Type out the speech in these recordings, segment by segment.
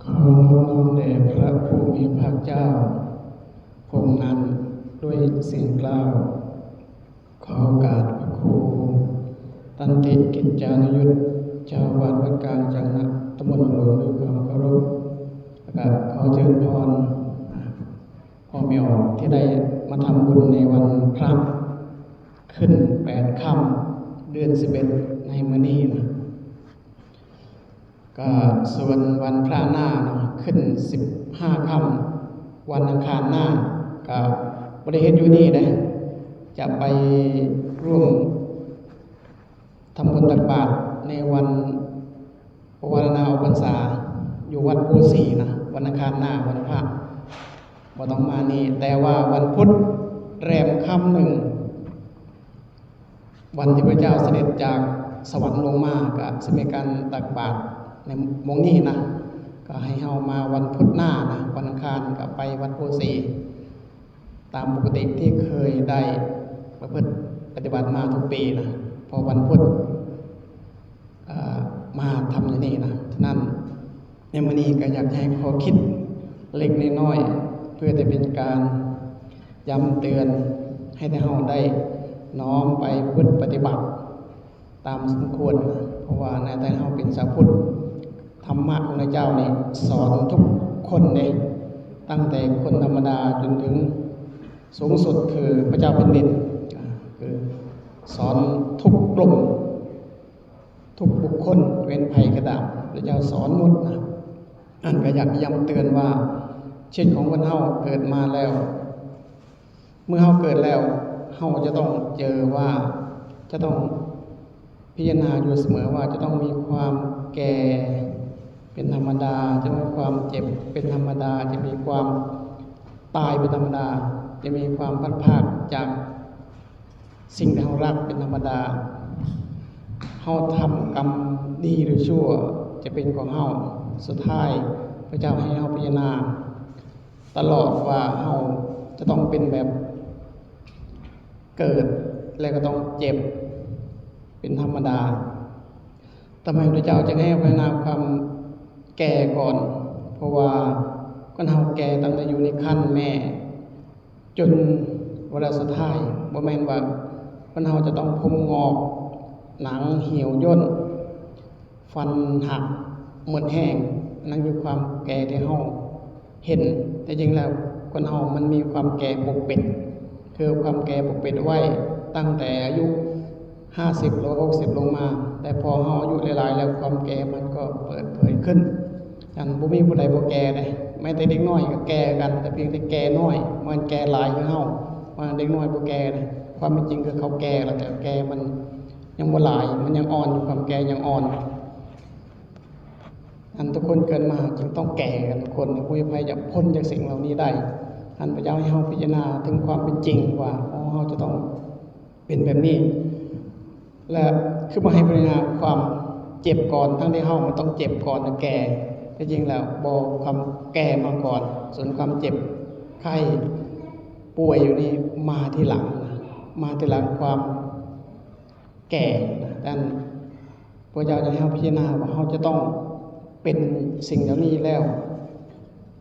ขอน้อมแด่พระผู้มีพระเจ้าพระองค์นั้นด้วยเสียงกล่าวขอโอกาสพระครูตันติกิจจานุยุทธเจ้าอาวาสวัดกลางจังหวัดตำบลหลวงด้วยความเคารพและก็ขอเชิญพรพ่อแม่ออกที่ได้มาทำบุญในวันพระขึ้น8 ค่ำเดือน11ในมื้อนี้นะก็ส่วนวันพระหน้านะขึ้น15 ค่ำวันอังคารหน้าก็บริเฮ็ดอยู่นี่นะจะไปร่วมทำบุญตักบาตรในวันปวารณาออกพรรษาอยู่วัดโพสีนะวันอังคารหน้าวันพระบ่ต้องมานี่แต่ว่าวันพุธแรมค่ำหนึ่งวันที่พระเจ้าเสด็จจากสวรรค์ลงมาก็จะมีการตักบาตรในมงนี้นะก็ให้เฮามาวันพุธหน้านะวันอังคารก็ไปวัดโพสีตามปกติที่เคยได้ประพฤติปฏิบัติมาทุกปีนะพอวันพุธมาทำอย่างนี้นะฉะนั้นในมื้อนี้ก็อยากให้ขอคิดเล็กน้อยเพื่อจะเป็นการย้ำเตือนให้เฮาได้น้อมไปพุทธปฏิบัติตามสมควรเพราะว่าในแต่เฮาเป็นชาวพุทธธรรมะของพระเจ้านี่สอนทุกคนเลยตั้งแต่คนธรรมดาจนถึงสูงสุดคือพระเจ้าแผ่นดินคือสอนทุกกลุ่มทุกบุคคลเว้นภัยกระดับพระเจ้าสอนหมดนะอันก็อยากย้ำเตือนว่าชีวิตของคนเฮาเกิดมาแล้วเมื่อเฮาเกิดแล้วเฮาจะต้องเจอว่าจะต้องพิจารณาอยู่เสมอว่าจะต้องมีความแก่เป็นธรรมดาจะมีความเจ็บเป็นธรรมดาจะมีความตายเป็นธรรมดาจะมีความพัดพรากจากสิ่งที่เรารักเป็นธรรมดาเฮาทำกรรมดีหรือชั่วจะเป็นของเฮาสุดท้ายพระเจ้าให้เฮาพิจารณาตลอดว่าเฮาจะต้องเป็นแบบเกิดแล้วก็ต้องเจ็บเป็นธรรมดาทำไมพระเจ้าจึงให้พิจารณาความแก่ก่อนเพราะว่าคนเฮาแก่ตั้งแต่อยู่ในครรภ์แม่จนเวลาสุดท้ายบ่แม่นว่าคนเฮาจะต้องผมงอกหนังเหี่ยวย่นฟันหักหมดแห้งนั่นคือความแก่ที่เฮาเห็นแต่จริงแล้วคนเฮามันมีความแก่ปกปิดคือความแก่ปกปิดไว้ตั้งแต่อายุ50หรือ60ลงมาแต่พอเฮาอายุหลายๆแล้วความแก่มันก็เปิดเผยขึ้นอันบ่มีผู้ใดบ่แก่ได้แม้แต่เด็กน้อยก็แก่กันแต่เพียงแต่แก่น้อยมันแก่หลายคือเฮาว่าเด็กน้อยบ่แก่ได้ความเป็นจริงคือเขาแก่แล้วแต่แก่มันยังบ่หลายมันยังอ่อนอยู่ความแก่ยังอ่อนอันทุกคนเกิดมาจึงต้องแก่กันทุกคนผู้ใดจะพ้นจากสิ่งเหล่านี้ได้อันพระเจ้าให้เฮาพิจารณาถึงความเป็นจริงว่าเฮาจะต้องเป็นแบบนี้และคือบ่ให้พิจารณาความเจ็บก่อนทั้งที่เฮามันต้องเจ็บก่อนแก่แต่จริงแล้วบ่ความแก่มาก่อนส่วนความเจ็บไข้ป่วยอยู่นี่มาทีหลังมาทีหลังความแก่ดังนั้นพระเจ้าจะให้เฮาพิจารณาว่าเฮาจะต้องเป็นสิ่งเหล่านี้แล้ว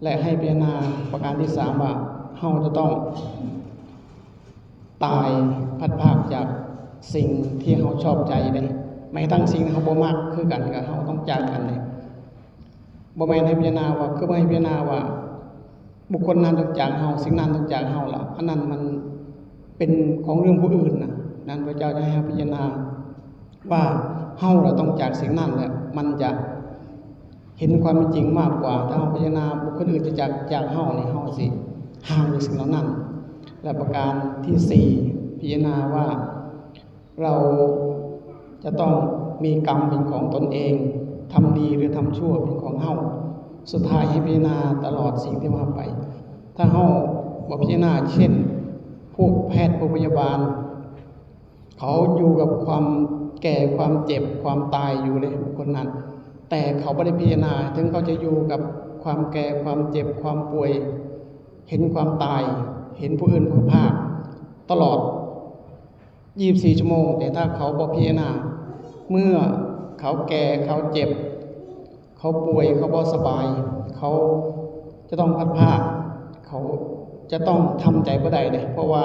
และให้พิจารณาประการที่3ว่าเฮาจะต้องตายพัดพรากจากสิ่งที่เฮาชอบใจได้ไม่ทั้งสิ่งที่เฮาบ่มักคือกันกับเฮาต้องจากกันเลยบ่แม่นให้พิจารณาว่าคือบ่ให้พิจารณาว่าบุคคลนั้นต้องจากเฮาสิ่งนั้นต้องจากเฮาล่ะอันนั้นมันเป็นของเรื่องผู้อื่นน่ะนั้นพระเจ้าจะให้พิจารณาว่าเฮาล่ะต้องจากสิ่งนั้นแหละมันจะเห็นความเป็นจริงมากกว่าถ้าเฮาพิจารณาบุคคลอื่นจะจากเฮานี่เฮาสิห่างจากสิ่งเหล่านั้นและประการที่4พิจารณาว่าเราจะต้องมีกรรมเป็นของตนเองทำดีหรือทำชั่วเป็นของเฮาสุดท้ายให้พิจารณาตลอดสิ่งที่ว่าไปถ้าเฮาบ่พิจารณาเช่นพวกแพทย์พวกพยาบาลเขาอยู่กับความแก่ความเจ็บความตายอยู่เลยคนนั้นแต่เขาไม่ได้พิจารณาถึงเขาจะอยู่กับความแก่ความเจ็บความป่วยเห็นความตายเห็นผู้อื่นผู้ภาคตลอด24 ชั่วโมงแต่ถ้าเขาบ่พิจารณาเมื่อ เขาแก่เขาเจ็บเขาป่วยเขาบ่สบายเขาจะต้องพัดพรากเขาจะต้องทำใจบ่ได้เลยเพราะว่า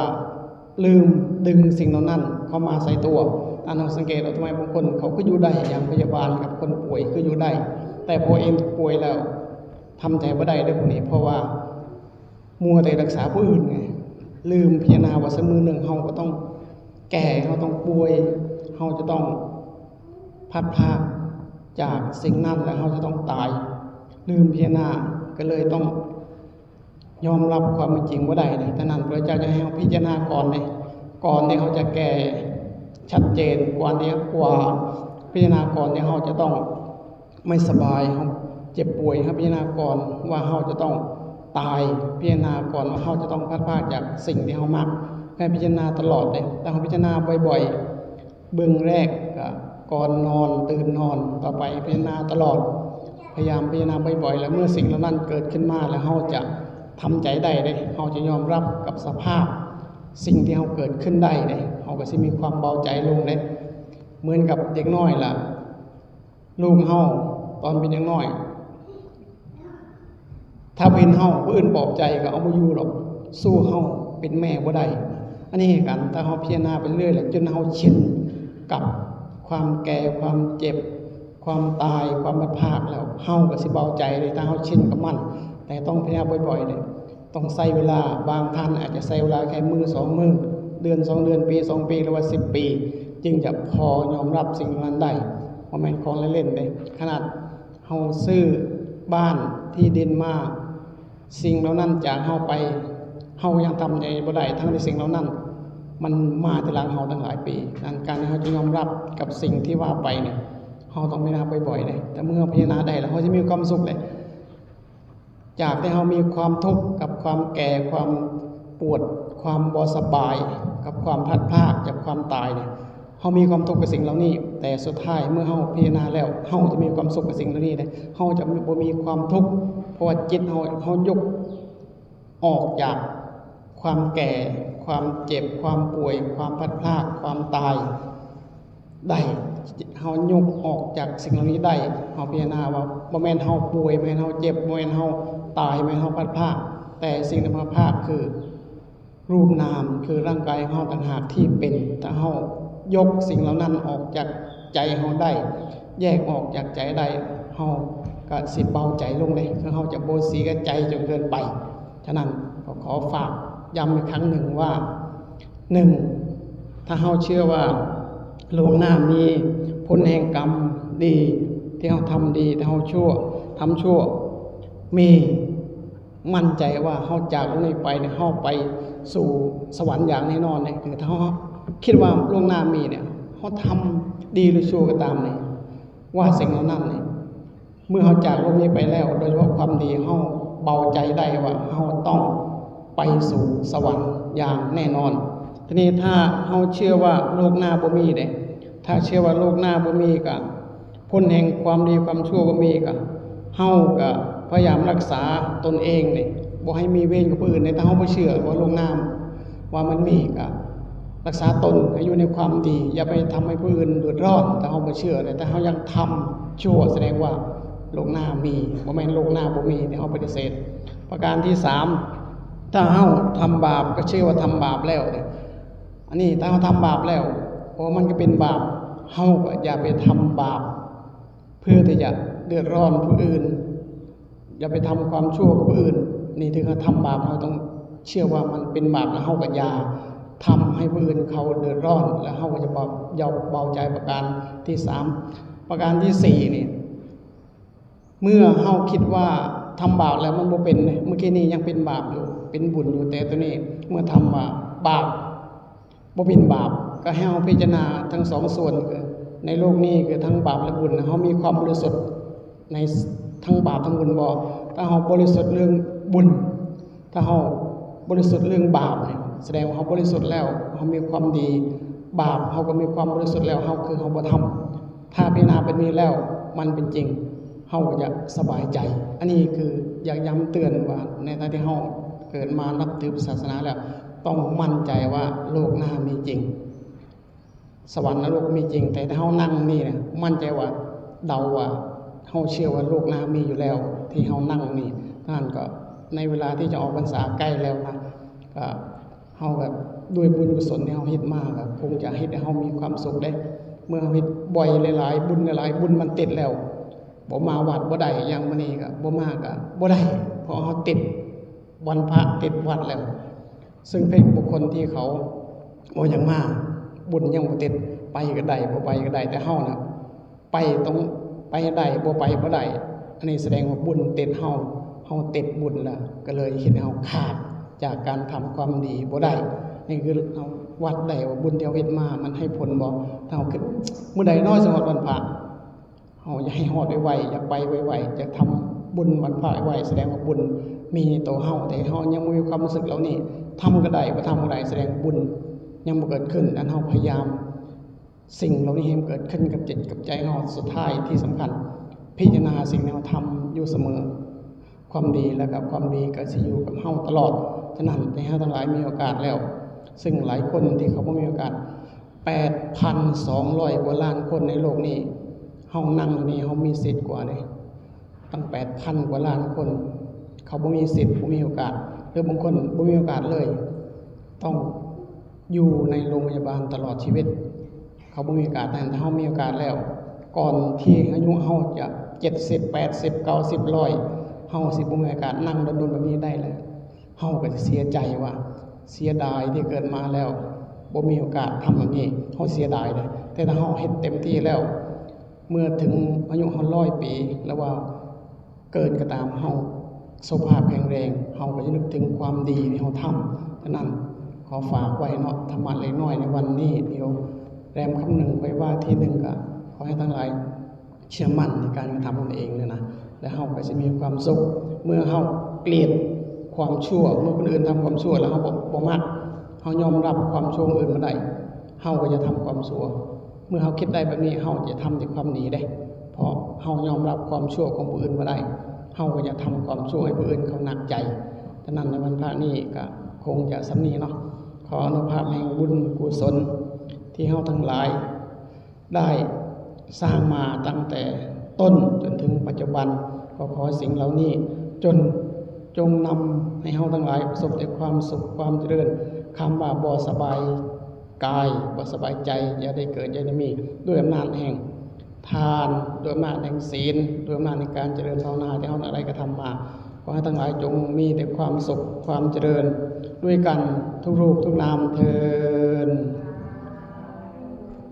ลืมดึงสิ่งเหล่านั้นเข้ามาใส่ตัวอันนั้นสังเกตเอาทำไมบางคนเขาก็อยู่ได้อย่างพยาบาลกับคนป่วยก็อยู่ได้แต่พอเองป่วยแล้วทำใจบ่ได้เรื่องพวกนี้เพราะว่ามัวแต่รักษาผู้อื่นไงลืมพิจารณาว่าสักมื้อหนึ่งเราก็ต้องแก่เราต้องป่วยเราจะต้องพัดพรากจากสิ่งนั้นและเราจะต้องตายลืมพิจารณาก็เลยต้องยอมรับความเป็นจริงว่าได้เลยแต่นั้นพระเจ้าจะให้เราพิจารณาก่อนเลยก่อนที่เขาจะแก่ชัดเจนกว่าพิจารณาก่อนที่เขาจะต้องไม่สบายเขาเจ็บป่วยครับพิจารณาก่อนว่าเขาจะต้องตายพิจารณาก่อนว่าเขาจะต้องพัดพรากจากสิ่งที่เขามักให้พิจารณาตลอดเลยแต่เขาพิจารณาบ่อยๆเบื้องแรกก่อนนอนตื่นนอนต่อไปพิจารณาตลอดพยายามพิจารณาบ่อยๆแล้วเมื่อสิ่งเหล่านั้นเกิดขึ้นมาแล้วเขาจะทำใจได้เลยเขาจะยอมรับกับสภาพสิ่งที่เขาเกิดขึ้นได้เลยเขาก็จะมีความเบาใจลงเลยเหมือนกับเด็กน้อยล่ะลูกเขาตอนเป็นเด็กน้อยถ้าเป็นเขาผู้อื่นปลอบใจก็เอาไม่อยู่หรอกสู้เขาเป็นแม่บ่ได้อันนี้กันถ้าเขาพิจารณาไปเรื่อยๆจนเขาชินกับความแก่ความเจ็บความตายความพัดพรากแล้วเขาก็สิเบาใจเลยถ้าเขาชินกับมันแต่ต้องพิจารณาบ่อยๆเลยต้องใช้เวลาบางท่านอาจจะใช้เวลาแค่มือสองมือเดือน2 เดือนปี2 ปีหรือว่า10 ปีจึงจะพอยอมรับสิ่งนั้นได้เพราะมันของเล่นๆเลยขนาดเขาซื้อบ้านที่ดินมาสิ่งเหล่านั้นจากเขาไปเขายังทำใจบ่ได้ทั้งในสิ่งเหล่านั้นมันมาทีหลังเขาตั้งหลายปีนั้นการที่เขาจะยอมรับกับสิ่งที่ว่าไปเนี่ยเขาต้องพิจารณาบ่อยๆเลยแต่เมื่อพิจารณาได้แล้วเขาจะมีความสุขเลยจากที่เขามีความทุกข์กับความแก่ความปวดความบ่สบายกับความพลัดพรากจากความตายเนี่ยเขามีความทุกข์กับสิ่งเหล่านี้แต่สุดท้ายเมื่อเขาพิจารณาแล้วเขาจะมีความสุขกับสิ่งเหล่านี้เลยเขาจะบ่มีความทุกข์เพราะว่าจิตเขายกออกจากความแก่ความเจ็บความป่วยความพลัดพรากความตายได้เขายกออกจากสิ่งเหล่านี้ได้เขาพิจารณาว่าบ่แม่นเขาป่วยบ่แม่นเขาเจ็บบ่แม่นเขาตายบ่แม่นเขาพลัดพรากแต่สิ่งที่พลัดพรากคือรูปนามคือร่างกายเขาต่างหากที่เป็นถ้าเขายกสิ่งเหล่านั้นออกจากใจเขาได้แยกออกจากใจได้เขาก็สิเบาใจลงเลยคือเขาจะโบสีกับใจจนเกินไปฉะนั้นขอฝากย้ำอีกครั้งหนึ่งว่า1ถ้าเขาเชื่อว่าโลกหน้ามีผลแห่งกรรมดีที่เขาทำดีที่เขาทำชั่วมีมั่นใจว่าเขาจากโลกนี้ไปเนี่ยเขาไปสู่สวรรค์อย่างแน่นอนเนี่ยคือถ้าเขาคิดว่าโลกหน้ามีเนี่ยเขาทำดีหรือชั่วก็ตามเนี่ยว่าสิ่งเหล่านั้นเนี่ยเมื่อเขาจากโลกนี้ไปแล้วโดยเฉพาะความดีเขาเบาใจได้ว่าเขาต้องไปสู่สวรรค์อย่างแน่นอนทีนี้ถ้าเขาเชื่อว่าโลกหน้าบ่มีเนี่ยถ้าเชื่อว่าโลกหน้าบ่มีก็ผลแห่งความดีความชั่วบ่มีก็เฮาก็พยายามรักษาตนเองเนี่ยบ่ให้มีเวรกับผู้อื่นเนี่ยถ้าเฮาบ่เชื่อว่าโลกหน้าว่ามันมีก็รักษาตนให้อยู่ในความดีอย่าไปทำให้ผู้อื่นเดือดร้อนถ้าเฮาบ่เชื่อเลยแต่เฮายังทำชั่วแสดงว่าโลกหน้ามีบ่แม่นโลกหน้าบ่มีที่เฮาปฏิเสธประการที่3ถ้าเฮาทำบาปก็เชื่อว่าทำบาปแล้วเนี่ยอันนี้ถ้าเฮาทำบาปแล้วเพราะมันก็เป็นบาปเฮาก็อย่าไปทำบาปเพื่อที่จะเดือดร้อนผู้อื่นอย่าไปทำความชั่วกับผู้อื่นนี่ถึงเขาทำบาปเราต้องเชื่อว่ามันเป็นบาปแล้วเฮาก็อย่าทำให้ผู้อื่นเขาเดือดร้อนแล้วเฮาก็จะเบาใจประการที่3ประการที่4นี่เมื่อเฮาคิดว่าทำบาปแล้วมันบ่เป็นเลยเมื่อกี้นี้ยังเป็นบาปอยู่เป็นบุญอยู่แต่ตัวนี้เมื่อทำบาปบ่เป็นบาปก็ให้เฮาพิจารณาทั้ง2ส่วนคือในโลกนี้คือทั้งบาปและบุญเฮามีความบริสุทธิ์ในทั้งบาปทั้งบุญบ่ถ้าเฮาบริสุทธิ์เรื่องบุญถ้าเฮาบริสุทธิ์เรื่องบาปเนี่ยแสดงว่าเฮาบริสุทธิ์แล้วเฮามีความดีบาปเฮาก็มีความบริสุทธิ์แล้วเฮาคือเฮาบ่ทำถ้าพิจารณาเป็นนี้แล้วมันเป็นจริงเฮาก็จะสบายใจอันนี้คืออยากย้ำเตือนว่าในฐานะที่เฮาเกิดมานับถือศาสนาแล้วต้องมั่นใจว่าโลกหน้ามีจริงสวรรค์นรกมีจริงแต่ถ้าเฮานั่งนี่เนี่ยมั่นใจว่า เดาว่าเฮาเชื่อว่าโลกหน้ามีอยู่แล้วที่เฮานั่งนี่นั่นก็ในเวลาที่จะออกพรรษาใกล้แล้วนะก็เฮาก็ด้วยบุญกุศลที่เฮาเฮ็ดมาก็คงจะเฮ็ดให้เฮามีความสุขได้เมื่อเฮาเฮ็ดบ่อยหลายๆบุญหลายๆบุญมันติดแล้วบ่มาวัดบ่ได้อย่างมื้อนี้ก็บ่มาก็บ่ได้เพราะเฮาติดวันพระติดวัดแล้วซึ่งเป็นบุคคลที่เขาบ่อยังมาบุญยังบ่ติดไปก็ได้บ่ไปก็ได้แต่เฮาน่ะไปต้องไปได้บ่ไปบ่ได้อันนี้แสดงว่าบุญติดเฮาติดบุญแล้วก็เลยเฮ็ดให้เฮาขาดจากการทำความดีบ่ได้นี่คือเฮาวัดได้ว่าบุญที่เฮาเฮ็ดมามันให้ผลบ่ถ้าเฮาคิดมื้อใดน้อยสิฮอดวันพระเฮาอยากให้ฮอดไวๆอยากไปไวๆจะทำบุญวันพระไวแสดงว่าบุญมีในตัวเฮาแต่เฮายังบ่มีความรู้สึกเหล่านี้ทำก็ได้บ่ทำก็ได้แสดงบุญยังบ่เกิดขึ้นอันเฮาพยายามสิ่งเหล่านี้ให้มันเกิดขึ้นกับจิตกับใจเฮาสุดท้ายที่สำคัญพิจารณาสิ่งที่เราทำอยู่เสมอความดีแล้วกับความดีก็สิอยู่กับเฮาตลอดฉะนั้นให้เฮาทั้งหลายมีโอกาสแล้วซึ่งหลายคนที่เขาบ่มีโอกาส 8,200 กว่าล้านคนในโลกนี้เฮานั่งอยู่นี่เฮามีสิทธิ์กว่าเด้ตั้ง 8,000 กว่าล้านคนเขาบ่มีสิทธิ์บ่มีโอกาสหรือบางคนบ่มีโอกาสเลยต้องอยู่ในโรงพยาบาลตลอดชีวิตเขาบ่มีโอกาสนั้นแต่เฮามีโอกาสแล้วก่อนที่อายุเฮาจะ70 80 90 100เฮาสิบ่มีโอกาสนั่งดนๆแบบนี้ได้แล้วเฮาก็จะเสียใจว่าเสียดายที่เกิดมาแล้วบ่มีโอกาสทำแบบนี้เฮาเสียดายเลยแต่ถ้าเฮาเฮ็ดเต็มที่แล้วเมื่อถึงอายุเฮา100 ปีแล้วว่าเกินก็ตามเฮาสุขภาพแข็งแรงเฮาก็จะนึกถึงความดีที่เฮาทำฉะนั้นขอฝากไว้เนาะธรรมะเล็กน้อยในวันนี้เดี๋ยวแรมคำหนึ่งไว้ว่าที่หนึ่งก็ขอให้ทั้งหลายเชื่อมั่นในการกระทำของตัวเองเนี่ยนะและเฮาก็จะมีความสุขเมื่อเฮาเกลียดความชั่วเมื่อคนอื่นทำความชั่วแล้วเฮาบ่มักเฮายอมรับความชั่วอื่นมาได้เฮาก็จะทำความชั่วเมื่อเฮาคิดได้แบบนี้เฮาจะทำแต่ความดีได้เพราะเฮายอมรับความชั่วของผู้อื่นมาได้เฮาก็จะทำความชั่วให้ผู้อื่นเขาหนักใจฉะนั้นในวันพระนี้ก็คงจะสำนีเนาะขออนุภาพแห่งบุญกุศลที่เฮาทั้งหลายได้สร้างมาตั้งแต่ต้นจนถึงปัจจุบันก็ขอสิ่งเหล่านี้จงนำให้เฮาทั้งหลายประสบแต่ความสุขความเจริญคำว่าบ่สบายกายบ่สบายใจอย่าได้เกิดอย่าได้มีด้วยอำนาจแห่งทานด้วยอำนาจแห่งศีลด้วยอำนาจในการเจริญภาวนาที่เฮาทั้งหลายกระทำมาขอให้ทั้งหลายจงมีแต่ความสุขความเจริญด้วยกันทุกรูปทุกนามเทอญ